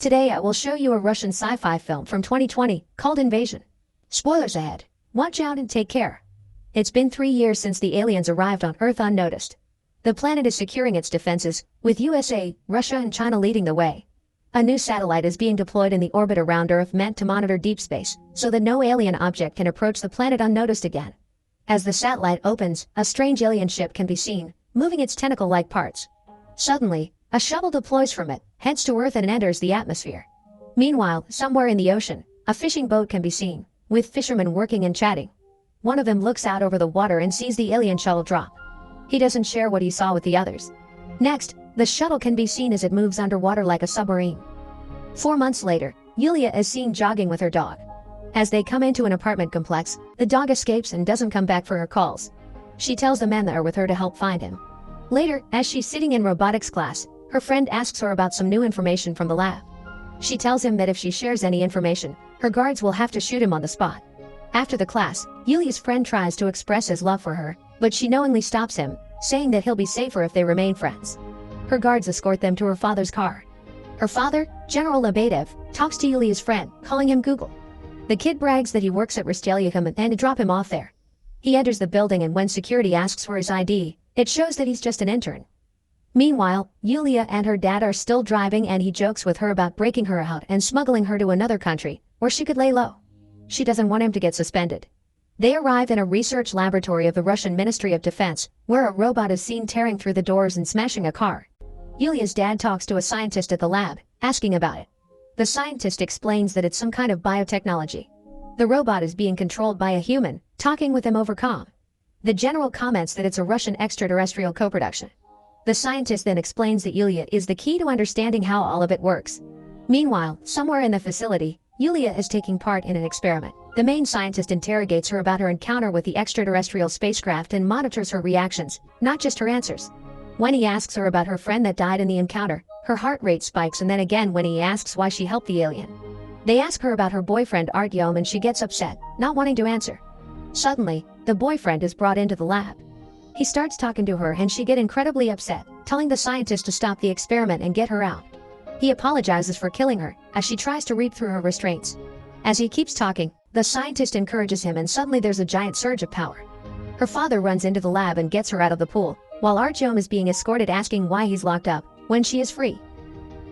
Today I will show you a Russian sci-fi film from 2020 called Invasion. Spoilers ahead. Watch out and take care. It's been 3 years since the aliens arrived on Earth unnoticed. The planet is securing its defenses, with USA, Russia and China leading the way. A new satellite is being deployed in the orbit around Earth meant to monitor deep space, so that no alien object can approach the planet unnoticed again. As the satellite opens, a strange alien ship can be seen, moving its tentacle-like parts. Suddenly, a shuttle deploys from it, heads to Earth and enters the atmosphere. Meanwhile, somewhere in the ocean, a fishing boat can be seen, with fishermen working and chatting. One of them looks out over the water and sees the alien shuttle drop. He doesn't share what he saw with the others. Next, the shuttle can be seen as it moves underwater like a submarine. 4 months later, Yulia is seen jogging with her dog. As they come into an apartment complex, the dog escapes and doesn't come back for her calls. She tells the men that are with her to help find him. Later, as she's sitting in robotics class, her friend asks her about some new information from the lab. She tells him that if she shares any information, her guards will have to shoot him on the spot. After the class, Yulia's friend tries to express his love for her, but she knowingly stops him, saying that he'll be safer if they remain friends. Her guards escort them to her father's car. Her father, General Lebedev, talks to Yulia's friend, calling him Google. The kid brags that he works at Rosteliacom and to drop him off there. He enters the building and when security asks for his ID, it shows that he's just an intern. Meanwhile, Yulia and her dad are still driving and he jokes with her about breaking her out and smuggling her to another country, where she could lay low. She doesn't want him to get suspended. They arrive in a research laboratory of the Russian Ministry of Defense, where a robot is seen tearing through the doors and smashing a car. Yulia's dad talks to a scientist at the lab, asking about it. The scientist explains that it's some kind of biotechnology. The robot is being controlled by a human, talking with him over comm. The general comments that it's a Russian extraterrestrial co-production. The scientist then explains that Yulia is the key to understanding how all of it works. Meanwhile, somewhere in the facility, Yulia is taking part in an experiment. The main scientist interrogates her about her encounter with the extraterrestrial spacecraft and monitors her reactions, not just her answers. When he asks her about her friend that died in the encounter, her heart rate spikes, and then again when he asks why she helped the alien. They ask her about her boyfriend Artyom and she gets upset, not wanting to answer. Suddenly, the boyfriend is brought into the lab. He starts talking to her and she gets incredibly upset, telling the scientist to stop the experiment and get her out. He apologizes for killing her, as she tries to read through her restraints. As he keeps talking, the scientist encourages him and suddenly there's a giant surge of power. Her father runs into the lab and gets her out of the pool, while Artyom is being escorted asking why he's locked up, when she is free.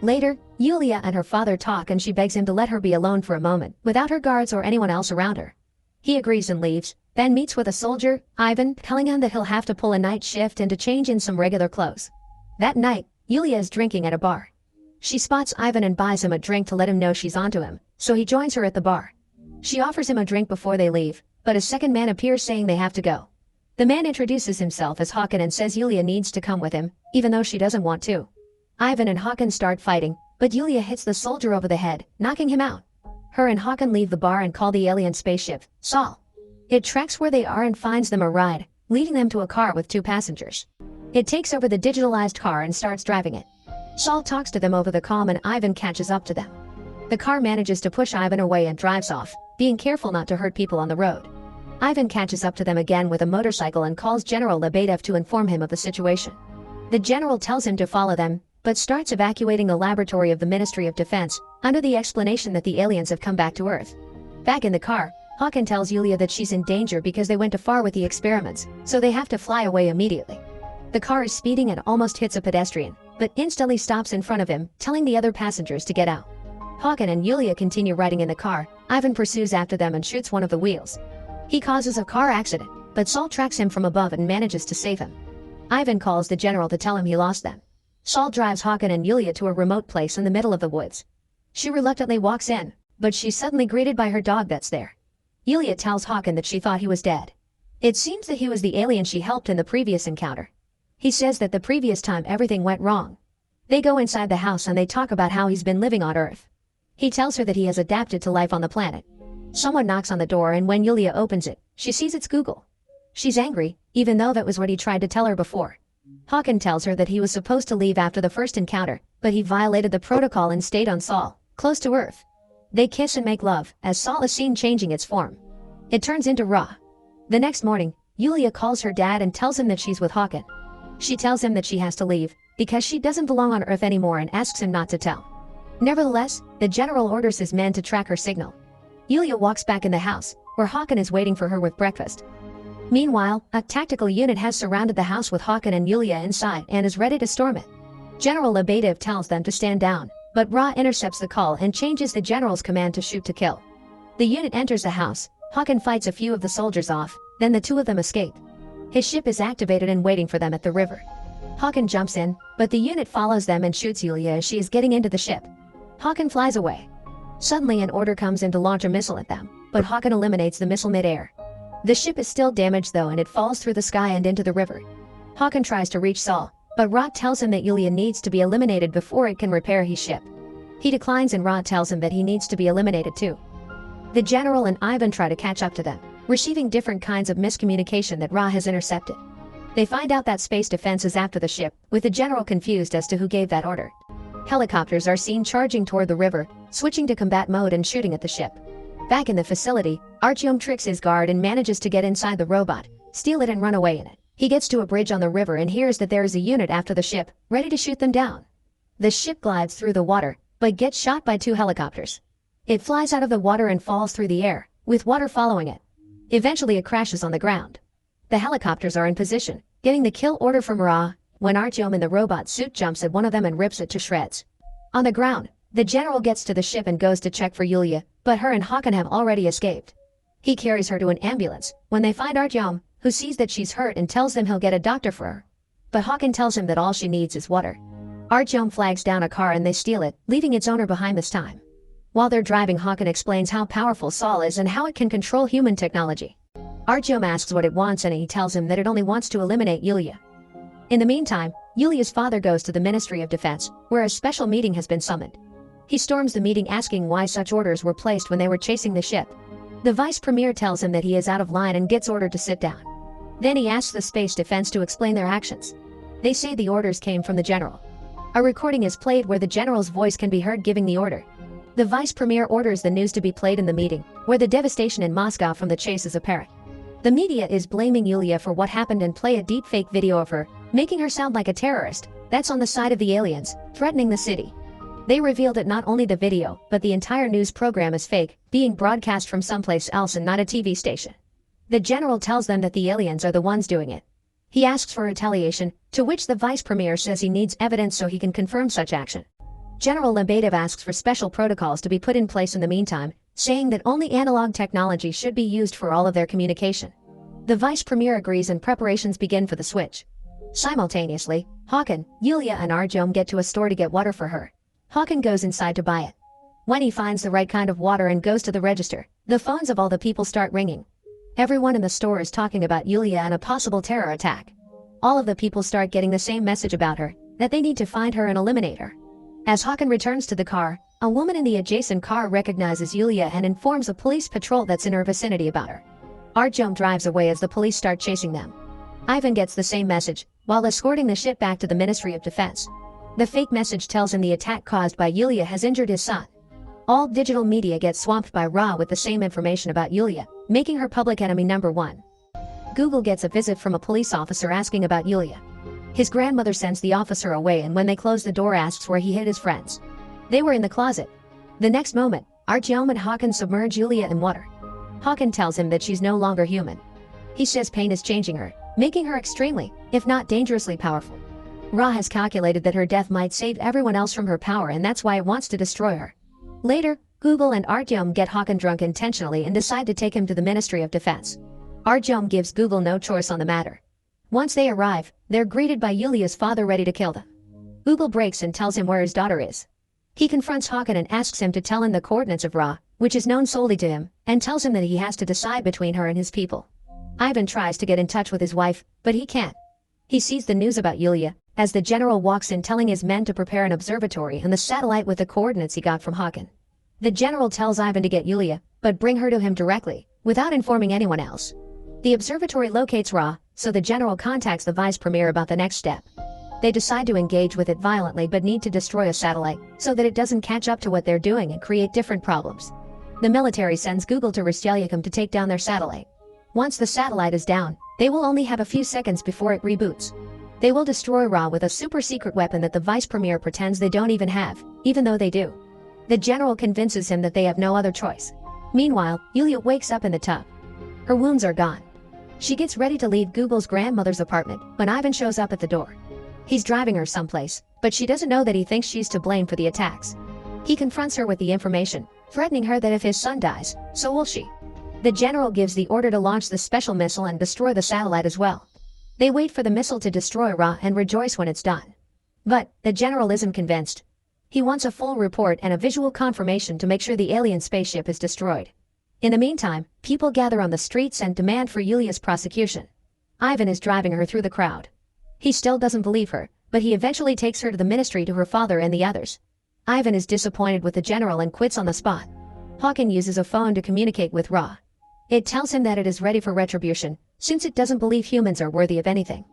Later, Yulia and her father talk and she begs him to let her be alone for a moment, without her guards or anyone else around her. He agrees and leaves, then meets with a soldier, Ivan, telling him that he'll have to pull a night shift and to change in some regular clothes. That night, Yulia is drinking at a bar. She spots Ivan and buys him a drink to let him know she's onto him, so he joins her at the bar. She offers him a drink before they leave, but a second man appears saying they have to go. The man introduces himself as Hakan and says Yulia needs to come with him, even though she doesn't want to. Ivan and Hakan start fighting, but Yulia hits the soldier over the head, knocking him out. Her and Hakan leave the bar and call the alien spaceship, Sol. It tracks where they are and finds them a ride, leading them to a car with 2 passengers. It takes over the digitalized car and starts driving it. Sol talks to them over the comm and Ivan catches up to them. The car manages to push Ivan away and drives off, being careful not to hurt people on the road. Ivan catches up to them again with a motorcycle and calls General Lebedev to inform him of the situation. The general tells him to follow them, but starts evacuating the laboratory of the Ministry of Defense, under the explanation that the aliens have come back to Earth. Back in the car, Hakan tells Yulia that she's in danger because they went too far with the experiments, so they have to fly away immediately. The car is speeding and almost hits a pedestrian, but instantly stops in front of him, telling the other passengers to get out. Hakan and Yulia continue riding in the car. Ivan pursues after them and shoots one of the wheels. He causes a car accident, but Sol tracks him from above and manages to save him. Ivan calls the general to tell him he lost them. Sol drives Hakan and Yulia to a remote place in the middle of the woods. She reluctantly walks in, but she's suddenly greeted by her dog that's there. Yulia tells Hakan that she thought he was dead. It seems that he was the alien she helped in the previous encounter. He says that the previous time everything went wrong. They go inside the house and they talk about how he's been living on Earth. He tells her that he has adapted to life on the planet. Someone knocks on the door and when Yulia opens it, she sees it's Google. She's angry, even though that was what he tried to tell her before. Hakan tells her that he was supposed to leave after the first encounter, but he violated the protocol and stayed on Sol, close to Earth. They kiss and make love, as Sol is seen changing its form. It turns into Ra. The next morning, Yulia calls her dad and tells him that she's with Hakan. She tells him that she has to leave, because she doesn't belong on Earth anymore and asks him not to tell. Nevertheless, the general orders his men to track her signal. Yulia walks back in the house, where Hakan is waiting for her with breakfast. Meanwhile, a tactical unit has surrounded the house with Hakan and Yulia inside and is ready to storm it. General Lebedev tells them to stand down, but Ra intercepts the call and changes the general's command to shoot to kill. The unit enters the house. Hakan fights a few of the soldiers off, then the two of them escape. His ship is activated and waiting for them at the river. Hakan jumps in, but the unit follows them and shoots Yulia as she is getting into the ship. Hakan flies away. Suddenly an order comes in to launch a missile at them, but Hakan eliminates the missile mid-air. The ship is still damaged though and it falls through the sky and into the river. Hakan tries to reach Saul, but Ra tells him that Yulia needs to be eliminated before it can repair his ship. He declines and Ra tells him that he needs to be eliminated too. The general and Ivan try to catch up to them, receiving different kinds of miscommunication that Ra has intercepted. They find out that space defense is after the ship, with the general confused as to who gave that order. Helicopters are seen charging toward the river, switching to combat mode and shooting at the ship. Back in the facility, Artyom tricks his guard and manages to get inside the robot, steal it and run away in it. He gets to a bridge on the river and hears that there is a unit after the ship, ready to shoot them down. The ship glides through the water, but gets shot by two helicopters. It flies out of the water and falls through the air, with water following it. Eventually it crashes on the ground. The helicopters are in position, getting the kill order from Ra, when Artyom in the robot suit jumps at one of them and rips it to shreds. On the ground, the general gets to the ship and goes to check for Yulia, but her and Hakan have already escaped. He carries her to an ambulance, when they find Artyom, who sees that she's hurt and tells them he'll get a doctor for her. But Hakan tells him that all she needs is water. Artyom flags down a car and they steal it, leaving its owner behind this time. While they're driving, Hakan explains how powerful Saul is and how it can control human technology. Artyom asks what it wants and he tells him that it only wants to eliminate Yulia. In the meantime, Yulia's father goes to the Ministry of Defense, where a special meeting has been summoned. He storms the meeting asking why such orders were placed when they were chasing the ship. The vice premier tells him that he is out of line and gets ordered to sit down. Then he asks the space defense to explain their actions. They say the orders came from the general. A recording is played where the general's voice can be heard giving the order. The vice premier orders the news to be played in the meeting, where the devastation in Moscow from the chase is apparent. The media is blaming Yulia for what happened and play a deepfake video of her, making her sound like a terrorist that's on the side of the aliens, threatening the city. They reveal that not only the video, but the entire news program is fake, being broadcast from someplace else and not a TV station. The general tells them that the aliens are the ones doing it. He asks for retaliation, to which the vice premier says he needs evidence so he can confirm such action. General Lebedev asks for special protocols to be put in place in the meantime, saying that only analog technology should be used for all of their communication. The vice premier agrees and preparations begin for the switch. Simultaneously, Hakan, Yulia and Artyom get to a store to get water for her. Hakan goes inside to buy it. When he finds the right kind of water and goes to the register, the phones of all the people start ringing. Everyone in the store is talking about Yulia and a possible terror attack. All of the people start getting the same message about her, that they need to find her and eliminate her. As Hakan returns to the car, a woman in the adjacent car recognizes Yulia and informs a police patrol that's in her vicinity about her. Artyom drives away as the police start chasing them. Ivan gets the same message, while escorting the ship back to the Ministry of Defense. The fake message tells him the attack caused by Yulia has injured his son. All digital media gets swamped by Ra with the same information about Yulia, making her public enemy number one. Google gets a visit from a police officer asking about Yulia. His grandmother sends the officer away and when they close the door asks where he hid his friends. They were in the closet. The next moment, Artyom and Hakan submerge Yulia in water. Hakan tells him that she's no longer human. He says pain is changing her, making her extremely, if not dangerously powerful. Ra has calculated that her death might save everyone else from her power and that's why it wants to destroy her. Later, Google and Artyom get Hakan drunk intentionally and decide to take him to the Ministry of Defense. Artyom gives Google no choice on the matter. Once they arrive, they're greeted by Yulia's father ready to kill them. Google breaks and tells him where his daughter is. He confronts Hakan and asks him to tell him the coordinates of Ra, which is known solely to him, and tells him that he has to decide between her and his people. Ivan tries to get in touch with his wife, but he can't. He sees the news about Yulia, as the general walks in telling his men to prepare an observatory and the satellite with the coordinates he got from Hakan. The general tells Ivan to get Yulia, but bring her to him directly, without informing anyone else. The observatory locates Ra, so the general contacts the vice premier about the next step. They decide to engage with it violently but need to destroy a satellite, so that it doesn't catch up to what they're doing and create different problems. The military sends Google to Rostelyakam to take down their satellite. Once the satellite is down, they will only have a few seconds before it reboots. They will destroy Ra with a super secret weapon that the vice premier pretends they don't even have, even though they do. The general convinces him that they have no other choice. Meanwhile, Yulia wakes up in the tub. Her wounds are gone. She gets ready to leave Google's grandmother's apartment when Ivan shows up at the door. He's driving her someplace, but she doesn't know that he thinks she's to blame for the attacks. He confronts her with the information, threatening her that if his son dies, so will she. The general gives the order to launch the special missile and destroy the satellite as well. They wait for the missile to destroy Ra and rejoice when it's done. But the general isn't convinced. He wants a full report and a visual confirmation to make sure the alien spaceship is destroyed. In the meantime, people gather on the streets and demand for Yulia's prosecution. Ivan is driving her through the crowd. He still doesn't believe her, but he eventually takes her to the ministry to her father and the others. Ivan is disappointed with the general and quits on the spot. Hawken uses a phone to communicate with Ra. It tells him that it is ready for retribution, since it doesn't believe humans are worthy of anything.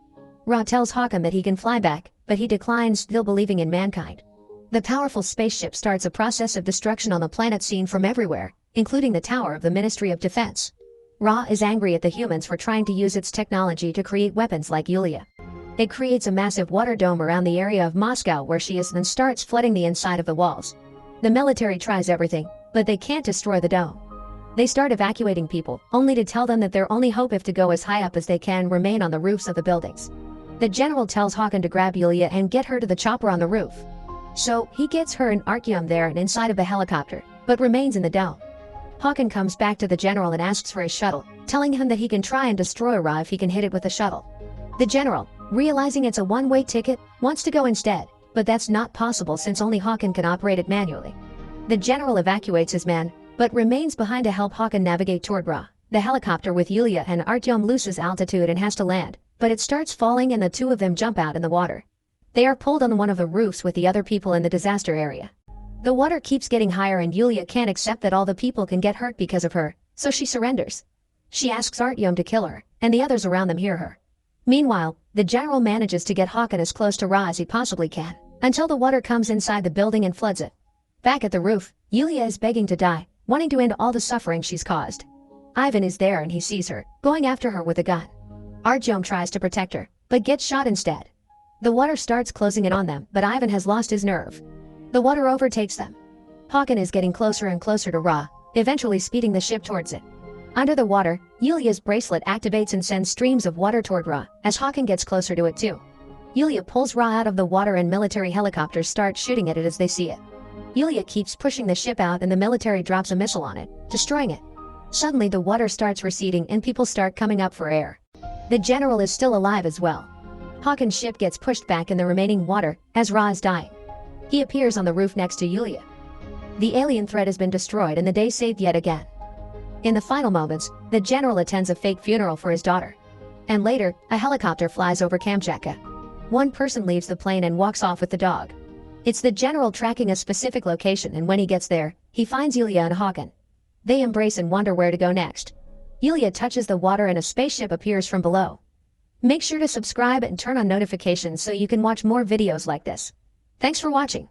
Ra tells Hawken that he can fly back, but he declines, still believing in mankind. The powerful spaceship starts a process of destruction on the planet seen from everywhere, including the tower of the Ministry of Defense. Ra is angry at the humans for trying to use its technology to create weapons like Yulia. It creates a massive water dome around the area of Moscow where she is and starts flooding the inside of the walls. The military tries everything, but they can't destroy the dome. They start evacuating people, only to tell them that their only hope is to go as high up as they can remain on the roofs of the buildings. The general tells Hawken to grab Yulia and get her to the chopper on the roof. So, he gets her and Artyom there and inside of the helicopter, but remains in the dome. Hawken comes back to the general and asks for his shuttle, telling him that he can try and destroy Ra if he can hit it with the shuttle. The general, realizing it's a one-way ticket, wants to go instead, but that's not possible since only Hawken can operate it manually. The general evacuates his men, but remains behind to help Hawken navigate toward Ra. The helicopter with Yulia and Artyom loses altitude and has to land, but it starts falling and the two of them jump out in the water. They are pulled on one of the roofs with the other people in the disaster area. The water keeps getting higher and Yulia can't accept that all the people can get hurt because of her, so she surrenders. She asks Artyom to kill her, and the others around them hear her. Meanwhile, the general manages to get Hawken as close to Ra as he possibly can, until the water comes inside the building and floods it. Back at the roof, Yulia is begging to die, wanting to end all the suffering she's caused. Ivan is there and he sees her, going after her with a gun. Artyom tries to protect her, but gets shot instead. The water starts closing in on them, but Ivan has lost his nerve. The water overtakes them. Hawken is getting closer and closer to Ra, eventually speeding the ship towards it. Under the water, Yulia's bracelet activates and sends streams of water toward Ra, as Hawken gets closer to it too. Yulia pulls Ra out of the water and military helicopters start shooting at it as they see it. Yulia keeps pushing the ship out and the military drops a missile on it, destroying it. Suddenly the water starts receding and people start coming up for air. The general is still alive as well. Hawken's ship gets pushed back in the remaining water, as Ra is dying. He appears on the roof next to Yulia. The alien threat has been destroyed and the day saved yet again. In the final moments, the general attends a fake funeral for his daughter. And later, a helicopter flies over Kamchatka. One person leaves the plane and walks off with the dog. It's the general tracking a specific location, and when he gets there, he finds Yulia and Hawken. They embrace and wonder where to go next. Yulia touches the water and a spaceship appears from below. Make sure to subscribe and turn on notifications so you can watch more videos like this. Thanks for watching.